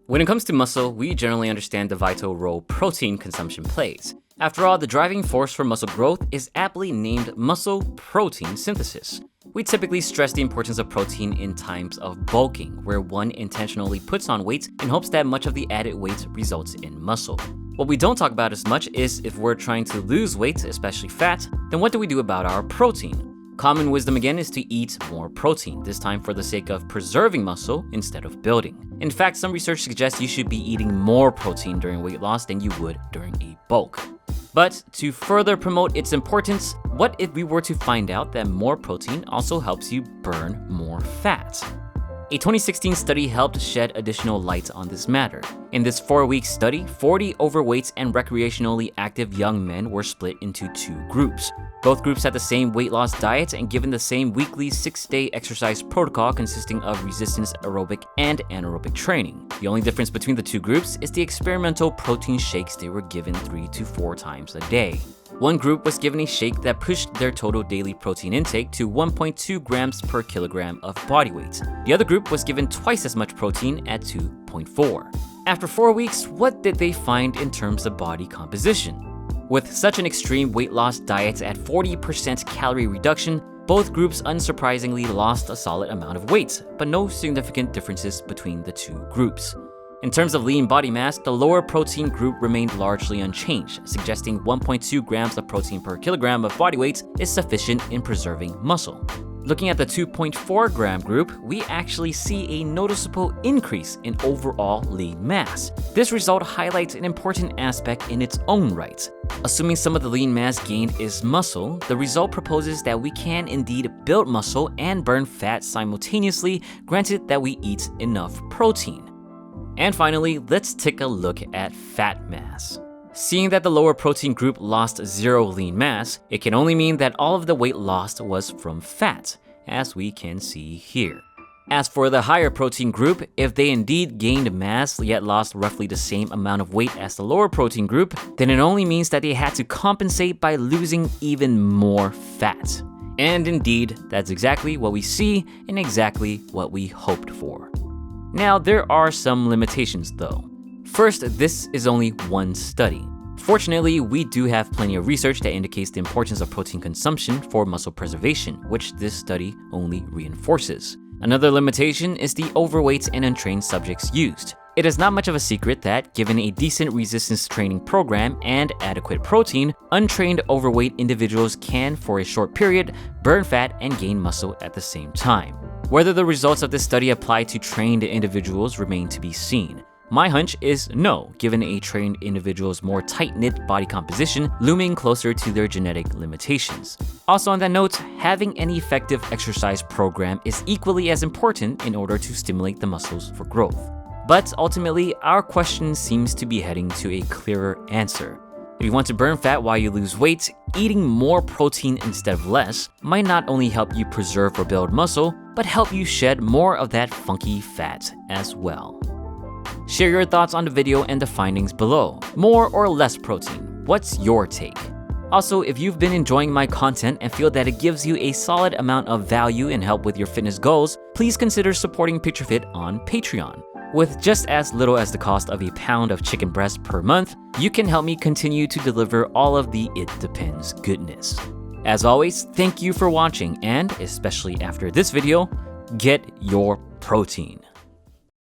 When it comes to muscle, we generally understand the vital role protein consumption plays. After all, the driving force for muscle growth is aptly named muscle protein synthesis. We typically stress the importance of protein in times of bulking, where one intentionally puts on weight in hopes that much of the added weight results in muscle. What we don't talk about as much is if we're trying to lose weight, especially fat, then what do we do about our protein? Common wisdom again is to eat more protein, this time for the sake of preserving muscle instead of building. In fact, some research suggests you should be eating more protein during weight loss than you would during a bulk. But to further promote its importance, what if we were to find out that more protein also helps you burn more fat? A 2016 study helped shed additional light on this matter. In this 4-week study, 40 overweight and recreationally active young men were split into 2 groups. Both groups had the same weight loss diet and given the same weekly 6-day exercise protocol consisting of resistance aerobic and anaerobic training. The only difference between the 2 groups is the experimental protein shakes they were given 3 to 4 times a day. One group was given a shake that pushed their total daily protein intake to 1.2 grams per kilogram of body weight. The other group was given twice as much protein at 2.4. After 4 weeks, what did they find in terms of body composition? With such an extreme weight loss diet at 40% calorie reduction, both groups unsurprisingly lost a solid amount of weight, but no significant differences between the 2 groups. In terms of lean body mass, the lower protein group remained largely unchanged, suggesting 1.2 grams of protein per kilogram of body weight is sufficient in preserving muscle. Looking at the 2.4 gram group, we actually see a noticeable increase in overall lean mass. This result highlights an important aspect in its own right. Assuming some of the lean mass gained is muscle, the result proposes that we can indeed build muscle and burn fat simultaneously, granted that we eat enough protein. And finally, let's take a look at fat mass. Seeing that the lower protein group lost 0 lean mass, it can only mean that all of the weight lost was from fat, as we can see here. As for the higher protein group, if they indeed gained mass yet lost roughly the same amount of weight as the lower protein group, then it only means that they had to compensate by losing even more fat. And indeed, that's exactly what we see and exactly what we hoped for. Now, there are some limitations though. First, this is only one study. Fortunately, we do have plenty of research that indicates the importance of protein consumption for muscle preservation, which this study only reinforces. Another limitation is the overweight and untrained subjects used. It is not much of a secret that, given a decent resistance training program and adequate protein, untrained overweight individuals can, for a short period, burn fat and gain muscle at the same time. Whether the results of this study apply to trained individuals remain to be seen. My hunch is no, given a trained individual's more tight-knit body composition looming closer to their genetic limitations. Also on that note, having an effective exercise program is equally as important in order to stimulate the muscles for growth. But ultimately, our question seems to be heading to a clearer answer. If you want to burn fat while you lose weight, eating more protein instead of less might not only help you preserve or build muscle, but help you shed more of that funky fat as well. Share your thoughts on the video and the findings below. More or less protein? What's your take? Also, if you've been enjoying my content and feel that it gives you a solid amount of value and help with your fitness goals, please consider supporting PictureFit on Patreon. With just as little as the cost of a pound of chicken breast per month, you can help me continue to deliver all of the It Depends goodness. As always, thank you for watching and, especially after this video, get your protein.